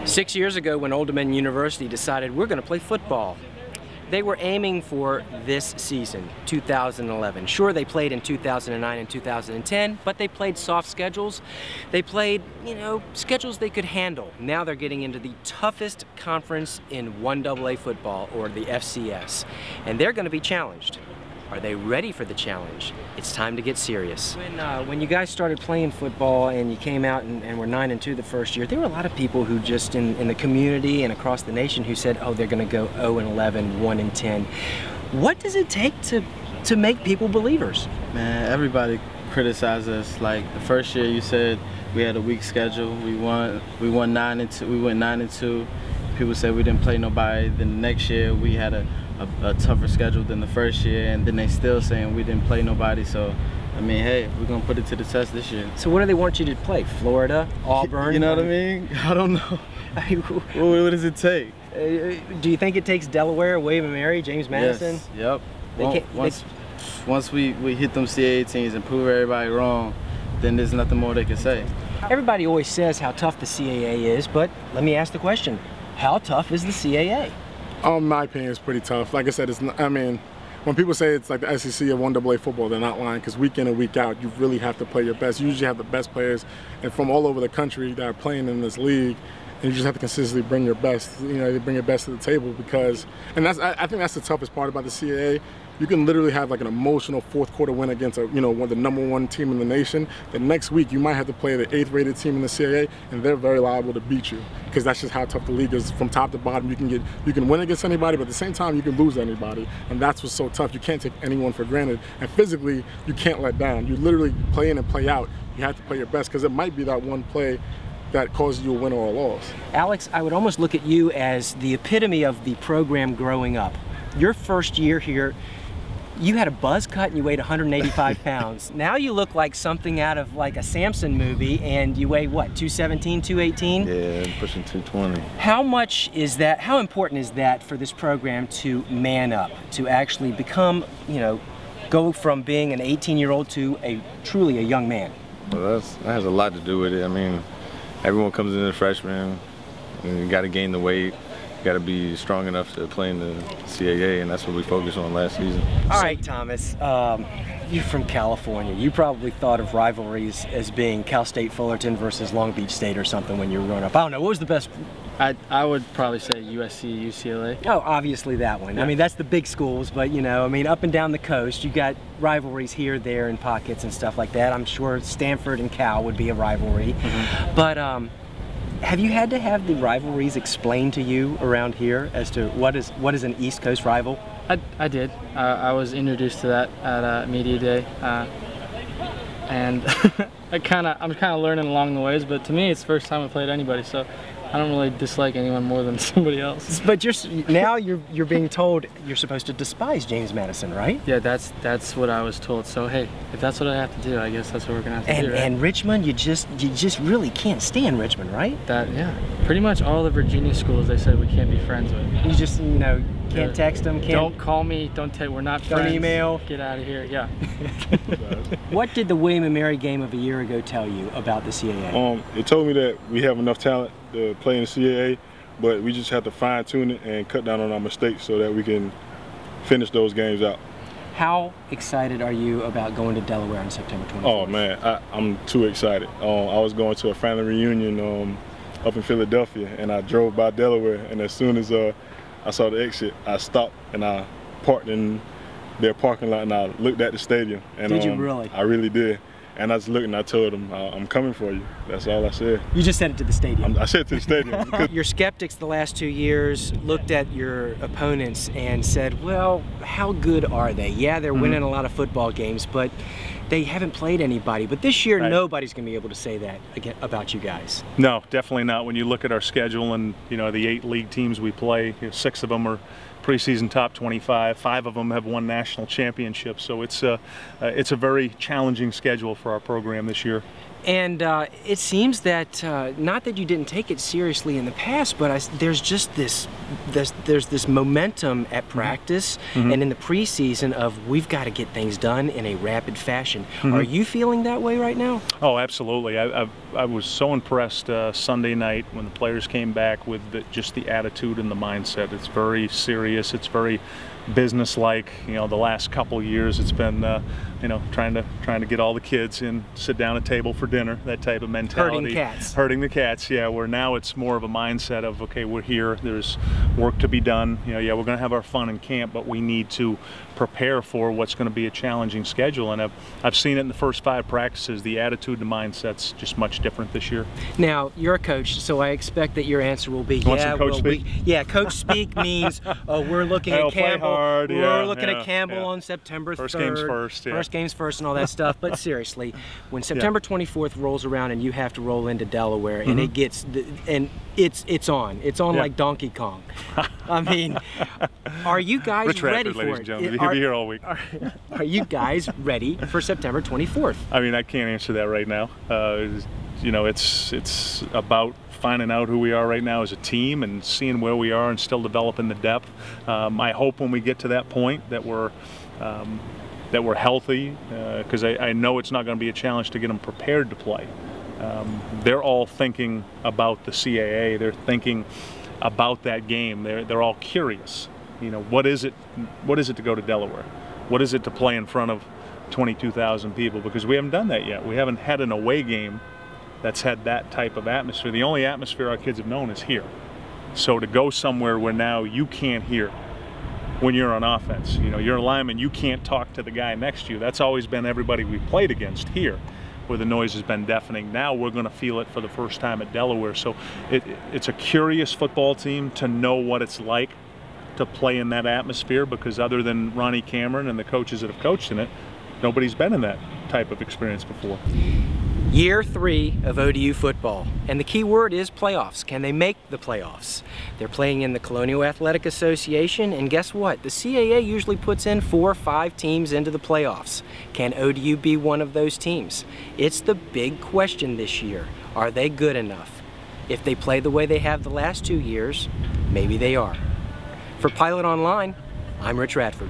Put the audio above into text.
6 years ago, when Old Dominion University decided we're going to play football, they were aiming for this season, 2011. Sure, they played in 2009 and 2010, but they played soft schedules. They played, schedules they could handle. Now they're getting into the toughest conference in 1AA football, or the FCS, and they're going to be challenged. Are they ready for the challenge? It's time to get serious. When you guys started playing football and you came out and were 9-2 the first year, there were a lot of people who just in the community and across the nation who said, oh, they're going to go 0-11, 1-10. What does it take to make people believers? Man, everybody criticized us. Like the first year, you said we had a weak schedule. We won 9-2. We went 9-2. People said we didn't play nobody. Then the next year we had a tougher schedule than the first year, and then they still saying we didn't play nobody. So I mean, hey, we're gonna put it to the test this year. So what do they want you to play? Florida, Auburn? You know what I mean? I don't know. What does it take? Do you think it takes Delaware, William & Mary, James Madison? Yes. Yep. Once we hit them CAA teams and prove everybody wrong, then there's nothing more they can say. Everybody always says how tough the CAA is, but let me ask the question: how tough is the CAA? In my opinion, it's pretty tough. Like I said, when people say it's like the SEC of 1AA football, they're not lying, because week in and week out, you really have to play your best. You usually have the best players and from all over the country that are playing in this league, and you just have to consistently bring your best. Bring your best to the table, I think that's the toughest part about the CAA. You can literally have like an emotional fourth quarter win against the #1 team in the nation. The next week you might have to play the 8th rated team in the CAA, and they're very liable to beat you, because that's just how tough the league is from top to bottom. You can win against anybody, but at the same time you can lose anybody, and that's what's so tough. You can't take anyone for granted, and physically you can't let down. You literally play in and play out. You have to play your best, because it might be that one play that causes you a win or a loss. Alex, I would almost look at you as the epitome of the program growing up. Your first year here, you had a buzz cut and you weighed 185 pounds. Now you look like something out of like a Samson movie, and you weigh what, 217, 218? Yeah, I'm pushing 220. How important is that for this program to man up, to actually become, go from being an 18-year-old to truly a young man? Well, that has a lot to do with it. I mean, everyone comes in as a freshman, and you got to gain the weight. Got to be strong enough to play in the CAA, and that's what we focused on last season. All right, Thomas, you're from California. You probably thought of rivalries as being Cal State Fullerton versus Long Beach State or something when you were growing up. I don't know, what was the best? I would probably say USC, UCLA. Oh, obviously that one. Yeah. I mean, that's the big schools, but up and down the coast, you got rivalries here, there, in pockets and stuff like that. I'm sure Stanford and Cal would be a rivalry. Mm-hmm. But have you had to have the rivalries explained to you around here as to what is an East Coast rival? I did. I was introduced to that at Media Day, and I'm kind of learning along the ways. But to me, it's the first time I played anybody, so I don't really dislike anyone more than somebody else. But you're being told you're supposed to despise James Madison, right? Yeah, that's what I was told. So hey, if that's what I have to do, I guess that's what we're gonna have to do. Right? And Richmond, you just really can't stand Richmond, right? Yeah, pretty much all the Virginia schools they said we can't be friends with. You just can't text them. Don't call me. Don't text. We're not friends. Don't email. Get out of here. Yeah. What did the William & Mary game of a year ago tell you about the CAA? It told me that we have enough talent to play in the CAA, but we just have to fine tune it and cut down on our mistakes so that we can finish those games out. How excited are you about going to Delaware on September 24th? Oh man, I'm too excited. I was going to a family reunion up in Philadelphia, and I drove by Delaware, and as soon as I saw the exit, I stopped and I parked in their parking lot, and I looked at the stadium. And, did you really? I really did. And I just looked and I told them, I'm coming for you. That's all I said. You just said it to the stadium? I said it to the stadium. Your skeptics the last 2 years looked at your opponents and said, well, how good are they? Yeah, they're winning a lot of football games, but they haven't played anybody. But this year, nobody's going to be able to say that about you guys. No, definitely not. When you look at our schedule and the 8 league teams we play, 6 of them are preseason top 25. 5 of them have won national championships. So it's a very challenging schedule for our program this year. And it seems that, not that you didn't take it seriously in the past, but there's just this momentum at practice and in the preseason of we've got to get things done in a rapid fashion. Are you feeling that way right now? Oh, absolutely. I was so impressed Sunday night when the players came back with just the attitude and the mindset. It's very serious. It's very business-like. You know, the last couple years it's been you know, trying to get all the kids in, sit down at table for dinner, that type of mentality. Herding the cats, yeah, where now it's more of a mindset of, okay, we're here, there's work to be done. You know, yeah, we're going to have our fun in camp, but we need to prepare for what's going to be a challenging schedule. And I've seen it in the first 5 practices. The attitude and mindset's just much different this year. Now, you're a coach, so I expect that your answer will be, coach speak means we're looking at Campbell. We're looking at Campbell on September 3rd. First games first, First games first and all that stuff. But seriously, when September 24th rolls around and you have to roll into Delaware and it gets, it's on like Donkey Kong. I mean, are you guys Rich ready Radford, for ladies it? and gentlemen. He'll be here all week. Are you guys ready for September 24th? I mean, I can't answer that right now. You know, it's about finding out who we are right now as a team and seeing where we are and still developing the depth. I hope when we get to that point that we're healthy, because I know it's not going to be a challenge to get them prepared to play. They're all thinking about the CAA. They're thinking about that game. They're all curious. You know, what is it to go to Delaware? What is it to play in front of 22,000 people? Because we haven't done that yet. We haven't had an away game that's had that type of atmosphere. The only atmosphere our kids have known is here. So to go somewhere where now you can't hear when you're on offense, you know, you're a lineman, you can't talk to the guy next to you. That's always been everybody we played against here, where the noise has been deafening. Now we're going to feel it for the first time at Delaware. So it's a curious football team to know what it's like to play in that atmosphere, because other than Ronnie Cameron and the coaches that have coached in it, nobody's been in that type of experience before. Year 3 of ODU football, and the key word is playoffs. Can they make the playoffs? They're playing in the Colonial Athletic Association, and guess what? The CAA usually puts in 4 or 5 teams into the playoffs. Can ODU be one of those teams? It's the big question this year. Are they good enough? If they play the way they have the last 2 years, maybe they are. For Pilot Online, I'm Rich Radford.